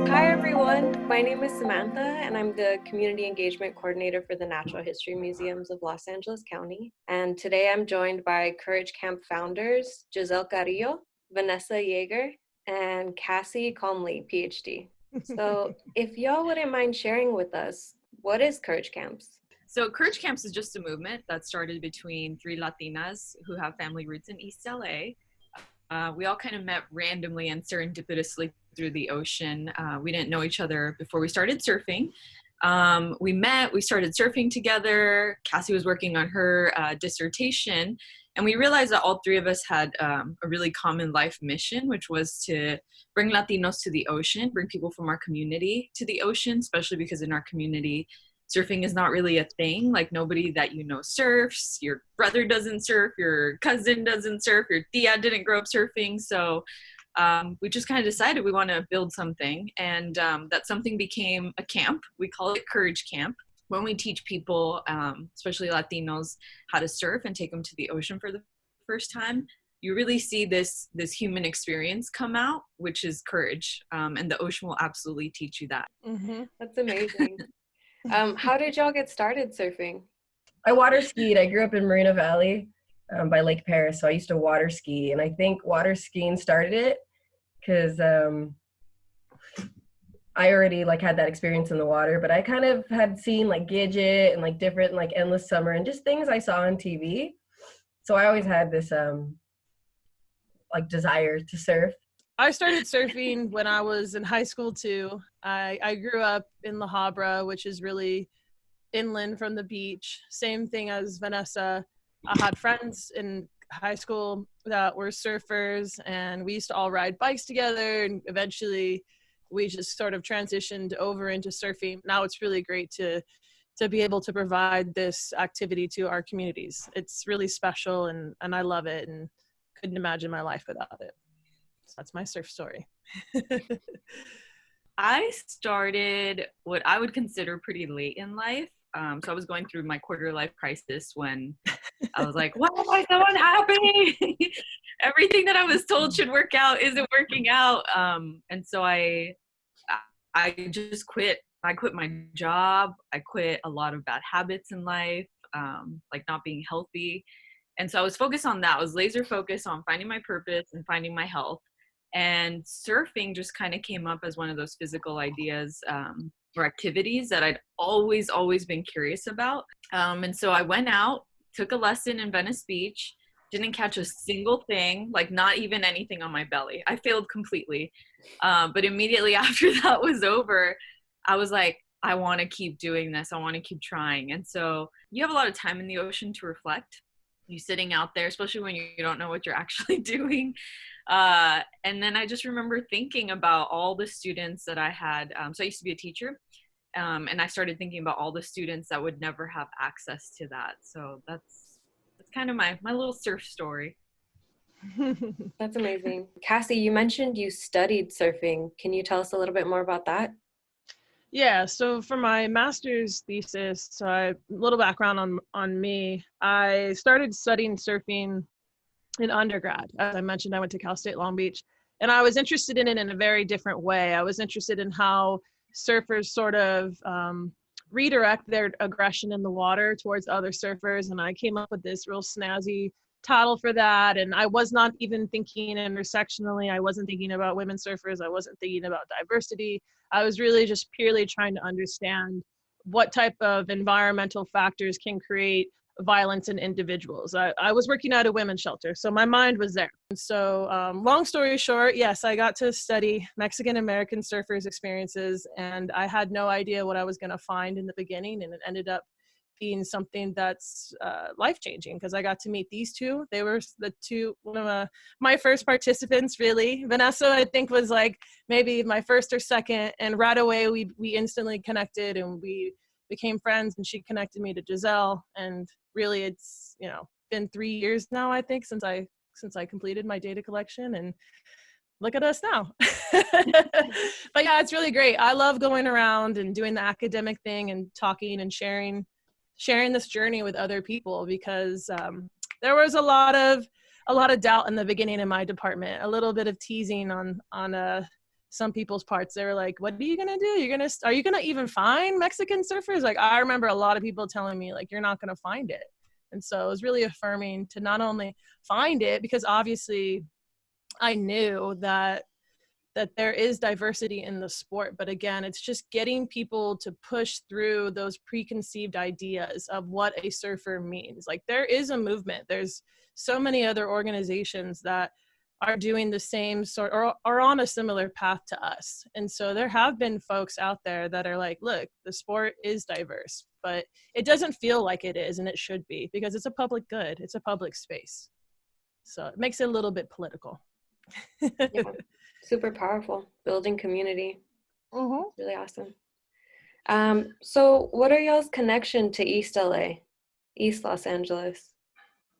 Hi everyone, my name is Samantha and I'm the Community Engagement Coordinator for the Natural History Museums of Los Angeles County. And today I'm joined by Courage Camp founders Giselle Carrillo, Vanessa Yeager, and Cassie Comley, Ph.D. So if y'all wouldn't mind sharing with us, what is Courage Camps? So Courage Camps is just a movement that started between three Latinas who have family roots in East LA. We all kind of met randomly and serendipitously through the ocean. We didn't know each other before we started surfing. We started surfing together. Cassie was working on her dissertation, and we realized that all three of us had a really common life mission, which was to bring Latinos to the ocean, bring people from our community to the ocean, especially because in our community, surfing is not really a thing. Like, nobody that you know surfs. Your brother doesn't surf, your cousin doesn't surf, your tia didn't grow up surfing. So we just kind of decided we want to build something, and that something became a camp. We call it Courage Camp. When we teach people, especially Latinos, how to surf and take them to the ocean for the first time, you really see this human experience come out, which is courage, and the ocean will absolutely teach you that. Mm-hmm. That's amazing. How did y'all get started surfing? I water skied. I grew up in Marina Valley by Lake Paris, so I used to water ski. And I think water skiing started it because I already had that experience in the water, but I kind of had seen Gidget and different Endless Summer and just things I saw on TV. So I always had this desire to surf. I started surfing when I was in high school too. I grew up in La Habra, which is really inland from the beach. Same thing as Vanessa. I had friends in high school that were surfers, and we used to all ride bikes together, and eventually we just sort of transitioned over into surfing. Now it's really great to be able to provide this activity to our communities. It's really special, and I love it, and couldn't imagine my life without it. So that's my surf story. I started what I would consider pretty late in life. So I was going through my quarter life crisis when I was like, why am I so unhappy? Everything that I was told should work out isn't working out. And so I just quit. I quit my job. I quit a lot of bad habits in life, like not being healthy. And so I was focused on that. I was laser focused on finding my purpose and finding my health. And surfing just kind of came up as one of those physical ideas or activities that I'd always been curious about. And so I went out, took a lesson in Venice Beach, didn't catch a single thing, not even anything on my belly. I failed completely. But immediately after that was over, I was like, I want to keep doing this. I want to keep trying. And so you have a lot of time in the ocean to reflect. You sitting out there, especially when you don't know what you're actually doing. And then I just remember thinking about all the students that I had. So I used to be a teacher, and I started thinking about all the students that would never have access to that. So that's kind of my little surf story. That's amazing. Cassie, you mentioned you studied surfing. Can you tell us a little bit more about that? Yeah, so for my master's thesis, so a little background on me. I started studying surfing in undergrad. As I mentioned, I went to Cal State Long Beach, and I was interested in it in a very different way. I was interested in how surfers sort of redirect their aggression in the water towards other surfers, and I came up with this real snazzy title for that. And I was not even thinking intersectionally. I wasn't thinking about women surfers. I wasn't thinking about diversity. I was really just purely trying to understand what type of environmental factors can create violence in individuals. I was working at a women's shelter, so my mind was there. And so long story short, yes, I got to study Mexican American surfers' experiences, and I had no idea what I was going to find in the beginning, and it ended up being something that's life-changing, because I got to meet these two. They were one of my first participants, really. Vanessa, I think, was maybe my first or second, and right away we instantly connected, and we became friends, and she connected me to Giselle. And really, it's been 3 years now, I think, since I completed my data collection, and look at us now. But yeah, it's really great. I love going around and doing the academic thing and talking and sharing this journey with other people, because there was a lot of a lot of doubt in the beginning in my department, a little bit of teasing on some people's parts. They were like, what are you gonna do? Are you gonna even find Mexican surfers? Like, I remember a lot of people telling me, like, you're not gonna find it. And so it was really affirming to not only find it, because obviously I knew that there is diversity in the sport, but again, it's just getting people to push through those preconceived ideas of what a surfer means. Like, there is a movement. There's so many other organizations that are doing the same sort, or are on a similar path to us. And so there have been folks out there that are like, look, the sport is diverse, but it doesn't feel like it is, and it should be, because it's a public good. It's a public space. So it makes it a little bit political. Yeah, super powerful, building community. Really awesome. So what are y'all's connection to East LA, East Los Angeles?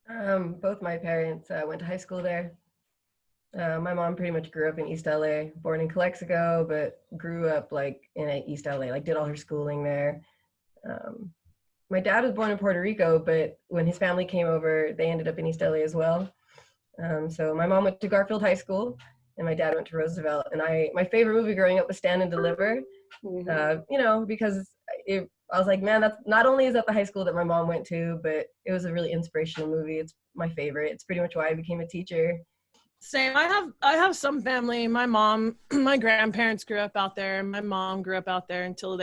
Both my parents went to high school there. My mom pretty much grew up in East LA, born in Calexico, but grew up like in East LA, like did all her schooling there. My dad was born in Puerto Rico, but when his family came over, they ended up in East LA as well. So my mom went to Garfield High School, and my dad went to Roosevelt. And my favorite movie growing up was Stand and Deliver, you know, because I was like, man, that's not only is that the high school that my mom went to, but it was a really inspirational movie. It's my favorite. It's pretty much why I became a teacher. Same. I have some family. My mom, my grandparents grew up out there. My mom grew up out there until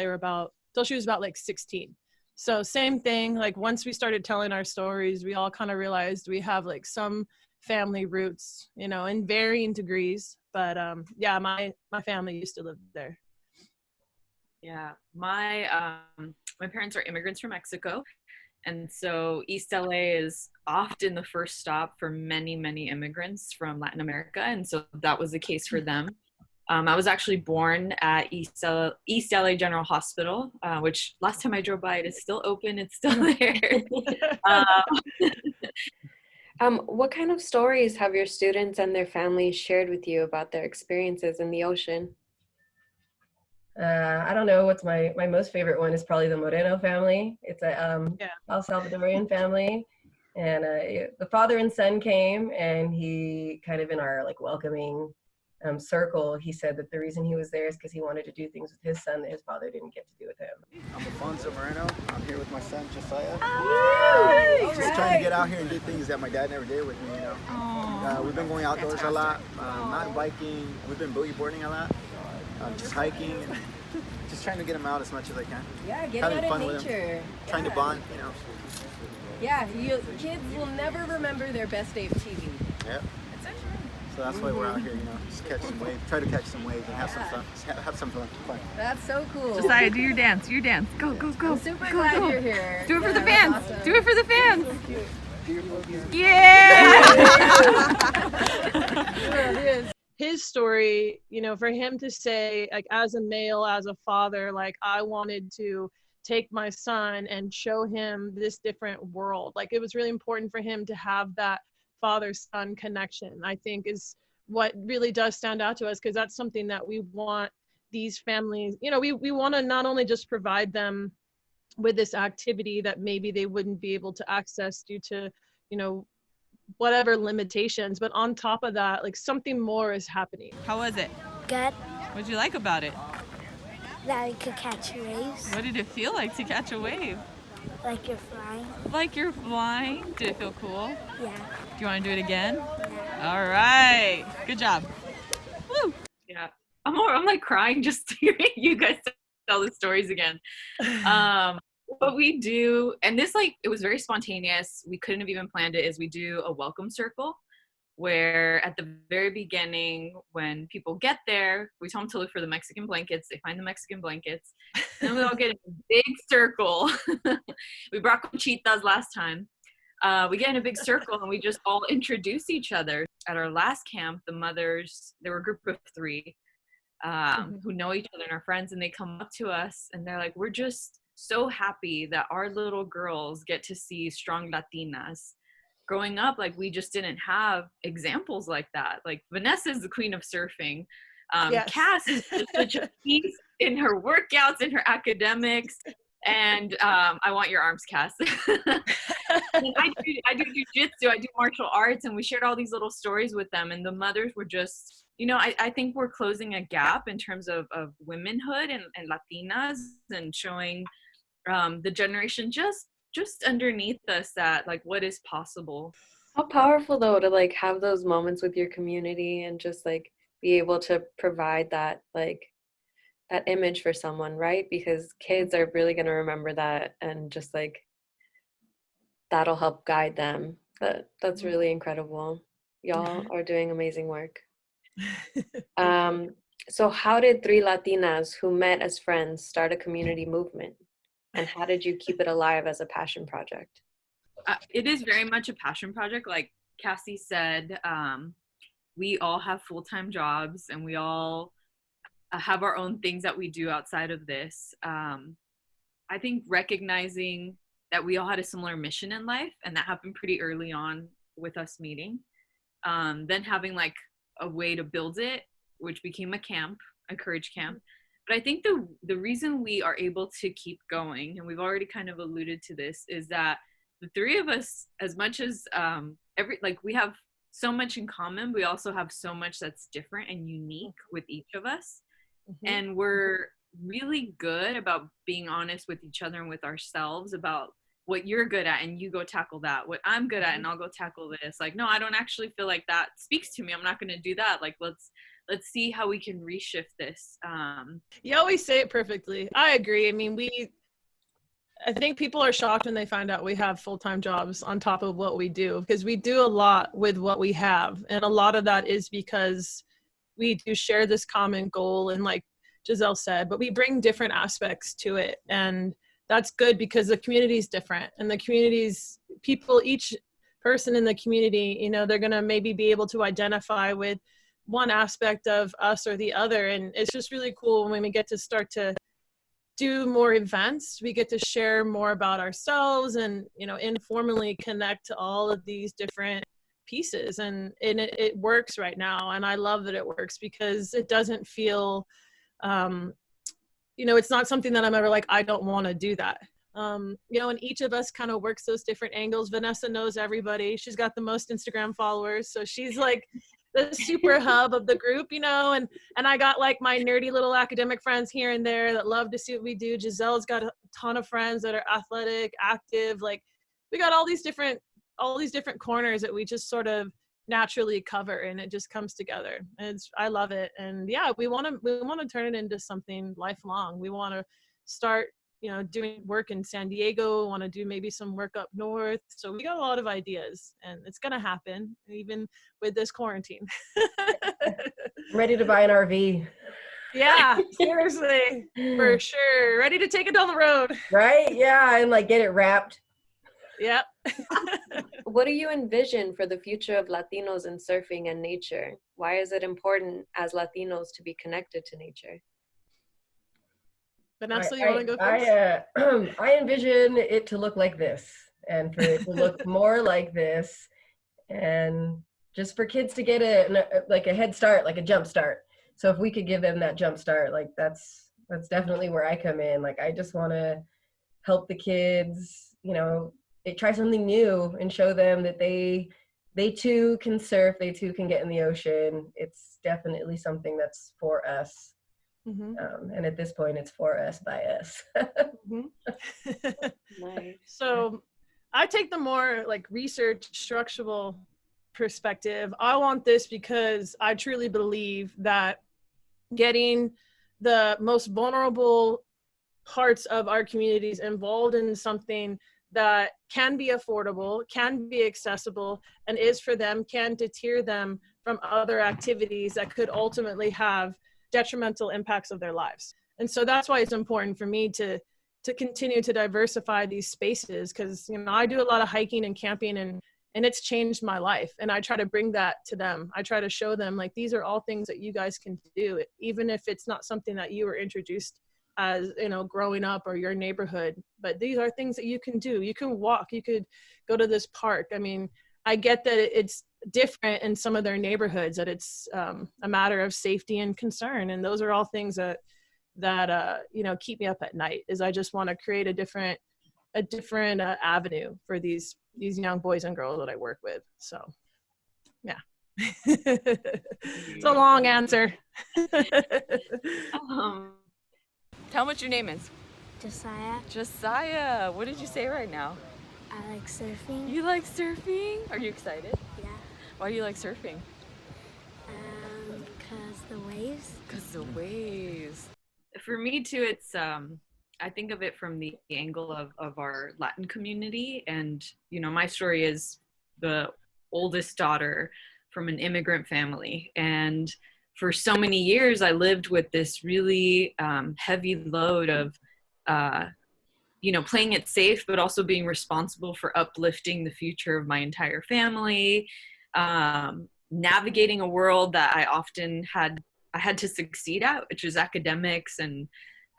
she was about like 16. So same thing. Like, once we started telling our stories, we all kind of realized we have like some family roots, you know, in varying degrees. But yeah, my family used to live there. Yeah, my parents are immigrants from Mexico, and so East LA is often the first stop for many, many immigrants from Latin America, and so that was the case for them. I was actually born at East LA General Hospital, which last time I drove by, it is still open. It's still there. What kind of stories have your students and their families shared with you about their experiences in the ocean? I don't know what's my most favorite one is probably the Moreno family. It's a El Salvadorian family, and the father and son came, and he kind of, in our like welcoming circle, he said that the reason he was there is because he wanted to do things with his son that his father didn't get to do with him. I'm Alfonso Moreno. I'm here with my son Josiah. Hi. Just trying to get out here and do things that my dad never did with me, you know. We've been going outdoors a lot, mountain biking. We've been boogie boarding a lot. Just hiking, and just trying to get him out as much as I can. Yeah, get having out fun in with nature. him, trying to bond, you know. Yeah, kids will never remember their best day of TV. Yeah. So that's why we're out here, you know, just catch some waves, try to catch some waves and have some fun. Have some fun. That's so cool. Josiah, do your dance. Go, go, go. I'm super glad you're here. Do it for the fans. Awesome. Do it for the fans. Beautiful. Yeah. His story, you know, for him to say, like, as a male, as a father, like, I wanted to take my son and show him this different world. Like, it was really important for him to have that father-son connection, I think, is what really does stand out to us, because that's something that we want these families, you know, we want to not only just provide them with this activity that maybe they wouldn't be able to access due to, you know, whatever limitations, but on top of that, like, something more is happening. How was it? Good. What did you like about it? That we could catch waves. What did it feel like to catch a wave? Like you're flying. Like you're flying? Did it feel cool? Yeah. Do you want to do it again? Yeah. All right. Good job. Woo. Yeah, I'm like crying just hearing you guys tell the stories again. What we do, and this, like, it was very spontaneous, we couldn't have even planned it, is we do a welcome circle where at the very beginning, when people get there, we tell them to look for the Mexican blankets. They find the Mexican blankets, and then we all get in a big circle. We brought conchitas last time. We get in a big circle and we just all introduce each other. At our last camp, the mothers, there were a group of 3 who know each other and are friends, and they come up to us and they're like, we're just so happy that our little girls get to see strong Latinas. Growing up, like, we just didn't have examples like that. Like, Vanessa is the queen of surfing. Yes. Cass is just such a piece in her workouts, in her academics. And I want your arms, Cass. And I do jujitsu, I do martial arts, and we shared all these little stories with them. And the mothers were just, I think we're closing a gap in terms of womanhood and Latinas, and showing the generation just underneath us that like what is possible. How powerful though to like have those moments with your community and just like be able to provide that like that image for someone, right? Because kids are really going to remember that, and just like that'll help guide them. That's really incredible. Y'all are doing amazing work. So how did three Latinas who met as friends start a community movement? And how did you keep it alive as a passion project? It is very much a passion project. Like Cassie said, we all have full-time jobs, and we all have our own things that we do outside of this. I think recognizing that we all had a similar mission in life, and that happened pretty early on with us meeting. Then having like a way to build it, which became a camp, a Courage Camp. But I think the reason we are able to keep going, and we've already kind of alluded to this, is that the three of us, as much as we have so much in common, we also have so much that's different and unique with each of us. And we're really good about being honest with each other and with ourselves about what you're good at, and you go tackle that. What I'm good at, and I'll go tackle this. Like, no, I don't actually feel like that speaks to me. I'm not going to do that. Like, let's see how we can reshift this. You always say it perfectly. I agree. I mean, I think people are shocked when they find out we have full-time jobs on top of what we do, because we do a lot with what we have. And a lot of that is because we do share this common goal, and like Giselle said, but we bring different aspects to it. And that's good because the community is different, and the community's people, each person in the community, they're going to maybe be able to identify with one aspect of us or the other. And it's just really cool when we get to start to do more events. We get to share more about ourselves and, informally connect to all of these different pieces. And it works right now. And I love that it works, because it doesn't feel, it's not something that I'm ever like, I don't want to do that. And each of us kind of works those different angles. Vanessa knows everybody. She's got the most Instagram followers. So she's like the super hub of the group, and I got like my nerdy little academic friends here and there that love to see what we do. Giselle's got a ton of friends that are athletic, active. Like, we got all these different corners that we just sort of naturally cover, and it just comes together. And I love it. And yeah, we want to turn it into something lifelong. We want to start doing work in San Diego, want to do maybe some work up north. So we got a lot of ideas, and it's going to happen even with this quarantine. Ready to buy an RV. Yeah, seriously, for sure. Ready to take it down the road. Right? Yeah, and like get it wrapped. Yep. What do you envision for the future of Latinos in surfing and nature? Why is it important as Latinos to be connected to nature? Vanessa, you want to go first? I envision it to look like this, and for it to look more like this, and just for kids to get a head start, like a jump start. So if we could give them that jump start, like that's definitely where I come in. Like, I just want to help the kids, they try something new and show them that they too can surf, they too can get in the ocean. It's definitely something that's for us. And at this point, it's for us by us. Nice. So I take the more like research structural perspective. I want this because I truly believe that getting the most vulnerable parts of our communities involved in something that can be affordable, can be accessible, and is for them, can deter them from other activities that could ultimately have detrimental impacts of their lives. And so that's why it's important for me to continue to diversify these spaces, because I do a lot of hiking and camping, and it's changed my life, and I try to bring that to them. I try to show them, like, these are all things that you guys can do, even if it's not something that you were introduced as growing up or your neighborhood, but these are things that you can do. You can walk, you could go to this park. I mean, I get that it's different in some of their neighborhoods, that it's a matter of safety and concern. And those are all things that that keep me up at night. Is I just want to create a different avenue for these young boys and girls that I work with. So yeah. It's a long answer. Tell me what your name is. Josiah, Josiah. What did you say right now? I like surfing. You like surfing? Are you excited? Yeah. Why do you like surfing? Because the waves. Because the waves. For me too, it's I think of it from the angle of our Latin community. And, my story is the oldest daughter from an immigrant family. And for so many years, I lived with this really heavy load of, playing it safe, but also being responsible for uplifting the future of my entire family, navigating a world that I had to succeed at, which is academics and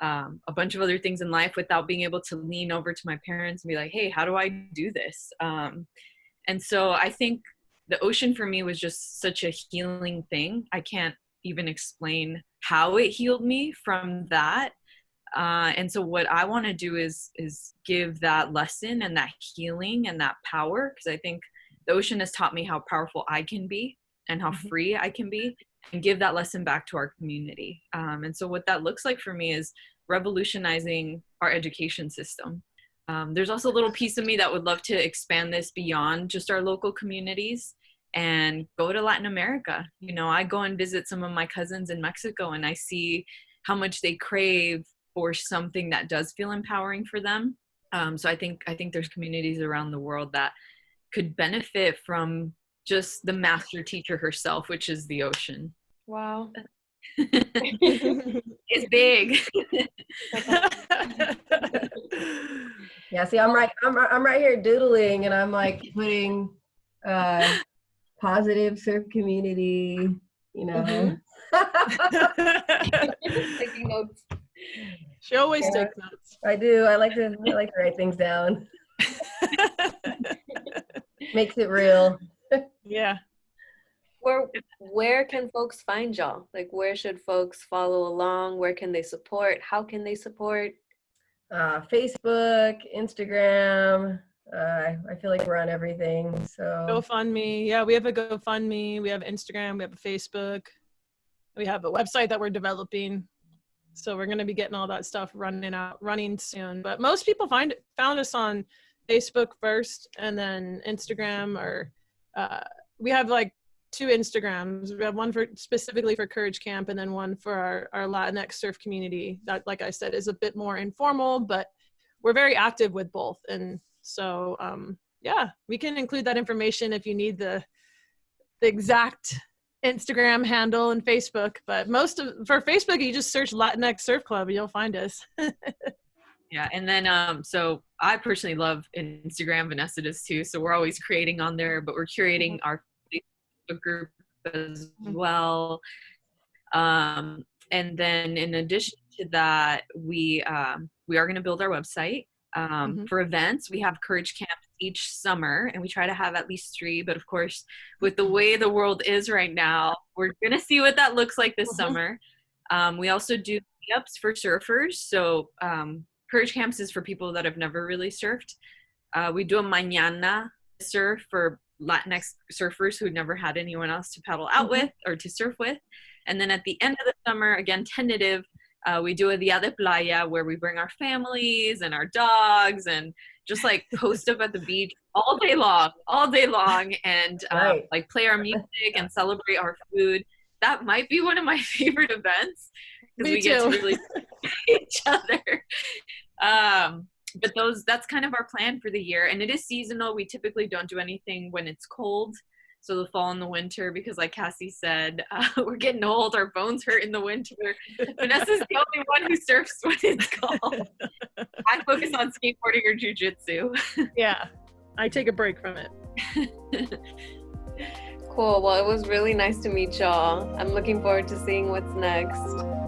a bunch of other things in life, without being able to lean over to my parents and be like, hey, how do I do this? And so I think the ocean for me was just such a healing thing. I can't even explain how it healed me from that. And so what I want to do is give that lesson and that healing and that power, because I think the ocean has taught me how powerful I can be and how free I can be, and give that lesson back to our community. And so what that looks like for me is revolutionizing our education system. There's also a little piece of me that would love to expand this beyond just our local communities and go to Latin America. I go and visit some of my cousins in Mexico, and I see how much they crave for something that does feel empowering for them. So I think there's communities around the world that could benefit from just the master teacher herself, which is the ocean. Wow. It's big. Yeah, see, I'm right here doodling, and I'm like putting positive surf community, Taking notes. She always takes notes. I do. I like to write things down. Makes it real. Yeah. Where can folks find y'all? Like, where should folks follow along? Where can they support? How can they support? Facebook, Instagram. I feel like we're on everything. So GoFundMe. Yeah, we have a GoFundMe. We have Instagram. We have a Facebook. We have a website that we're developing. So we're going to be getting all that stuff running soon. But most people found us on Facebook first, and then Instagram, or we have like 2 Instagrams. We have one specifically for Courage Camp, and then one for our Latinx surf community that, like I said, is a bit more informal, but we're very active with both. And so, yeah, we can include that information if you need the exact Instagram handle and Facebook. But for Facebook, you just search Latinx Surf Club and you'll find us. Yeah, and then so I personally love Instagram. Vanessa does too. So we're always creating on there, but we're curating our Facebook group as well. And then in addition to that, we are going to build our website. For events, we have Courage Camps each summer, and we try to have at least 3. But of course, with the way the world is right now, we're going to see what that looks like this summer. We also do meetups for surfers. So Courage Camps is for people that have never really surfed. We do a mañana surf for Latinx surfers who never had anyone else to paddle out with or to surf with. And then at the end of the summer, again, tentative, we do a Dia de Playa, where we bring our families and our dogs and just like post up at the beach all day long, and like play our music and celebrate our food. That might be one of my favorite events, because we get to really see each other. But that's kind of our plan for the year, and it is seasonal. We typically don't do anything when it's cold. So the fall and the winter, because like Cassie said, we're getting old, our bones hurt in the winter. Vanessa's the only one who surfs when it's cold. I focus on skateboarding or jujitsu. Yeah, I take a break from it. Cool. Well, it was really nice to meet y'all. I'm looking forward to seeing what's next.